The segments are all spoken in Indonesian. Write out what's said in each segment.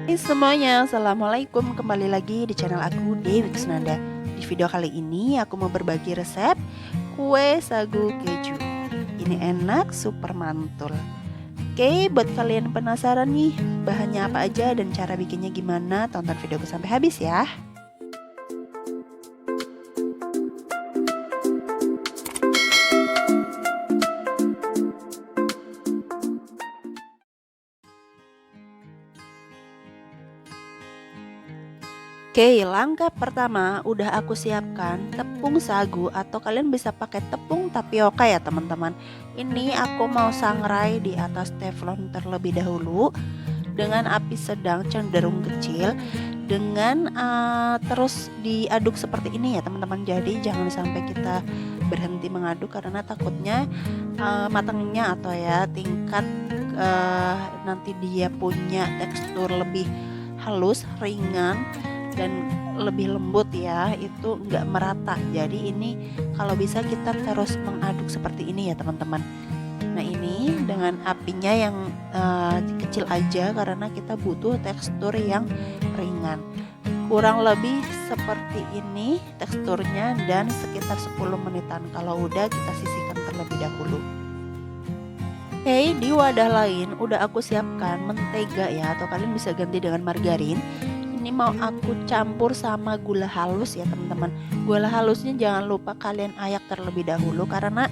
Hai semuanya, Assalamualaikum. Kembali lagi di channel aku, Dewi Kusnanda. Di video kali ini aku mau berbagi resep kue sagu keju. Ini enak, super mantul. Oke, buat kalian penasaran nih bahannya apa aja dan cara bikinnya gimana, tonton videoku sampai habis ya. Oke, langkah pertama udah aku siapkan tepung sagu atau kalian bisa pakai tepung tapioka ya teman-teman. Ini aku mau sangrai di atas teflon terlebih dahulu dengan api sedang cenderung kecil, dengan terus diaduk seperti ini ya teman-teman. Jadi jangan sampai kita berhenti mengaduk karena takutnya matangnya atau ya tingkat nanti dia punya tekstur lebih halus, ringan dan lebih lembut ya, itu nggak merata. Jadi ini kalau bisa kita terus mengaduk seperti ini ya teman-teman. Nah ini dengan apinya yang kecil aja karena kita butuh tekstur yang ringan. Kurang lebih seperti ini teksturnya dan sekitar 10 menitan. Kalau udah kita sisihkan terlebih dahulu. Oke, di wadah lain udah aku siapkan mentega ya, atau kalian bisa ganti dengan margarin. Ini mau aku campur sama gula halus ya teman-teman. Gula halusnya jangan lupa kalian ayak terlebih dahulu karena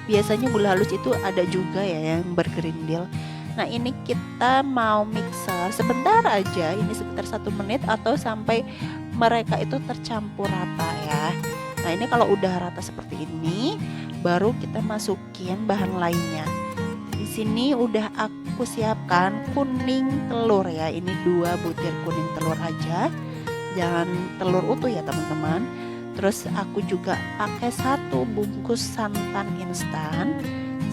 biasanya gula halus itu ada juga ya yang bergerindil. Nah ini kita mau mixer sebentar aja, ini sekitar 1 menit atau sampai mereka itu tercampur rata ya. Nah ini kalau udah rata seperti ini baru kita masukin bahan lainnya. Di sini udah aku siapkan kuning telur ya. Ini 2 butir kuning telur aja. Jangan telur utuh ya teman-teman. Terus aku juga pakai 1 bungkus santan instan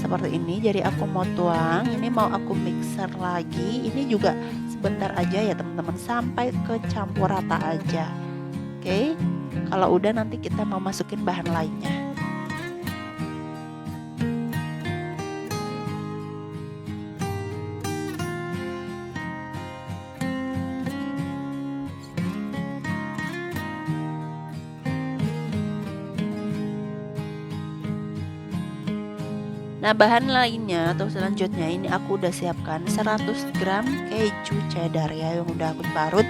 seperti ini. Jadi aku mau tuang, ini mau aku mixer lagi. Ini juga sebentar aja ya teman-teman, sampai kecampur rata aja. Oke. Kalau udah nanti kita mau masukin bahan lainnya. Nah bahan lainnya atau selanjutnya ini aku udah siapkan 100 gram keju cheddar ya yang udah aku parut.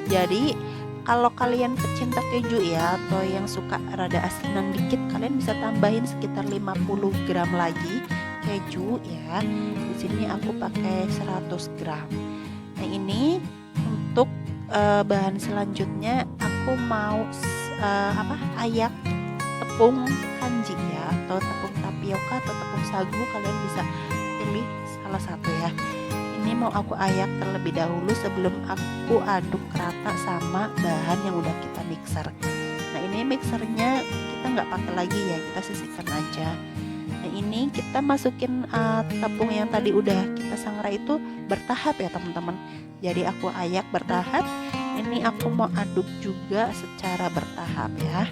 Jadi kalau kalian pecinta keju ya atau yang suka rada asinan dikit, kalian bisa tambahin sekitar 50 gram lagi keju ya. Di sini aku pakai 100 gram. Nah ini untuk bahan selanjutnya aku mau ayak tepung kanji ya, atau tepung tapioka atau tepung sagu, kalian bisa pilih salah satu ya. Ini mau aku ayak terlebih dahulu sebelum aku aduk rata sama bahan yang udah kita mixer. Nah ini mixernya kita nggak pakai lagi ya, kita sisihkan aja. Nah ini kita masukin tepung yang tadi udah kita sangrai itu bertahap ya teman-teman. Jadi aku ayak bertahap. Ini aku mau aduk juga secara bertahap ya.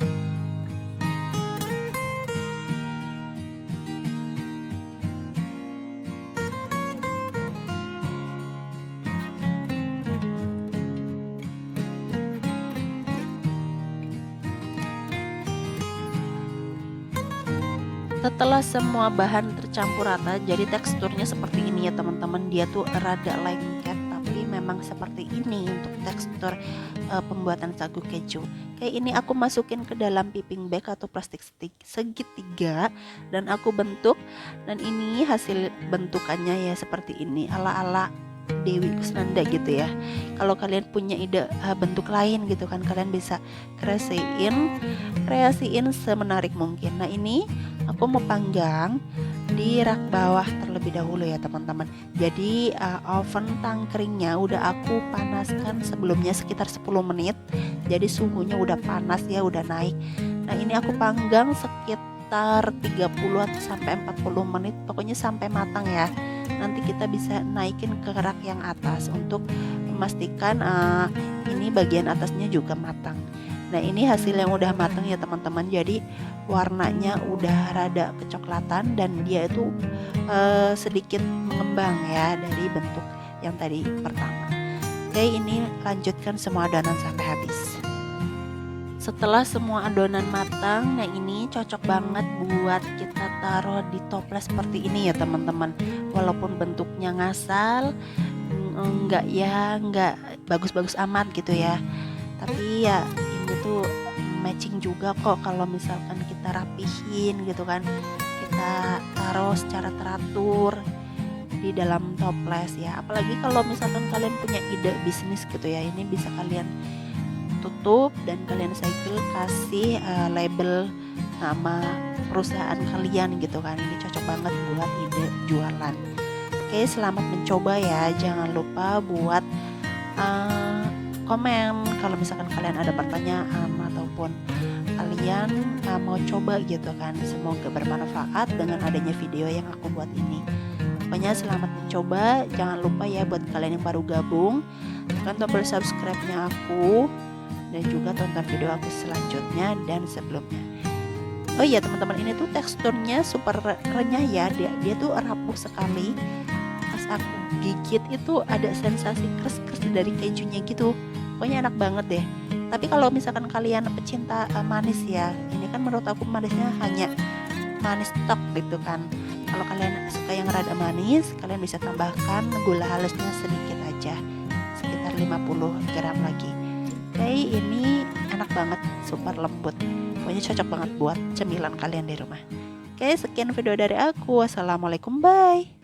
Setelah semua bahan tercampur rata, jadi teksturnya seperti ini ya teman-teman. Dia tuh rada lengket, tapi memang seperti ini untuk tekstur pembuatan sagu keju. Kayak ini aku masukin ke dalam piping bag atau plastik segitiga dan aku bentuk. Dan ini hasil bentukannya ya seperti ini, ala-ala Dewi Kusnanda gitu ya. Kalau kalian punya ide bentuk lain gitu kan, kalian bisa kreasiin semenarik mungkin. Nah ini aku mau panggang di rak bawah terlebih dahulu ya teman-teman. Jadi oven tangkringnya udah aku panaskan sebelumnya sekitar 10 menit. Jadi suhunya udah panas ya, udah naik. Nah ini aku panggang sekitar 30 atau sampai 40 menit, pokoknya sampai matang ya. Nanti kita bisa naikin ke rak yang atas untuk memastikan ini bagian atasnya juga matang. Nah ini hasil yang udah matang ya teman-teman. Jadi warnanya udah rada kecoklatan dan dia itu sedikit mengembang ya dari bentuk yang tadi pertama. Oke, ini lanjutkan semua adonan sampai habis. Setelah semua adonan matang, nah ini cocok banget buat kita taruh di toples seperti ini ya teman-teman. Walaupun bentuknya ngasal, enggak bagus-bagus amat gitu ya. Tapi ya ini tuh matching juga kok kalau misalkan kita rapihin gitu kan. Kita taruh secara teratur di dalam toples ya. Apalagi kalau misalkan kalian punya ide bisnis gitu ya, ini bisa kalian tutup dan kalian segel, kasih label nama perusahaan kalian gitu kan. Ini cocok banget buat ide jualan. Oke, selamat mencoba ya. Jangan lupa buat komen kalau misalkan kalian ada pertanyaan ataupun kalian mau coba gitu kan. Semoga bermanfaat dengan adanya video yang aku buat ini. Pokoknya selamat mencoba. Jangan lupa ya buat kalian yang baru gabung, tekan tombol subscribe-nya aku dan juga tonton video aku selanjutnya dan sebelumnya. Oh iya teman-teman, ini tuh teksturnya super renyah ya. Dia tuh rapuh sekali. Pas aku gigit itu ada sensasi kris-kris dari kejunya gitu. Pokoknya enak banget deh. Tapi kalau misalkan kalian pecinta manis ya, ini kan menurut aku manisnya hanya manis tok gitu kan. Kalau kalian suka yang rada manis, kalian bisa tambahkan gula halusnya sedikit aja, sekitar 50 gram lagi. Oke, ini enak banget, super lembut. Pokoknya cocok banget buat cemilan kalian di rumah. Oke, sekian video dari aku. Wassalamualaikum, bye.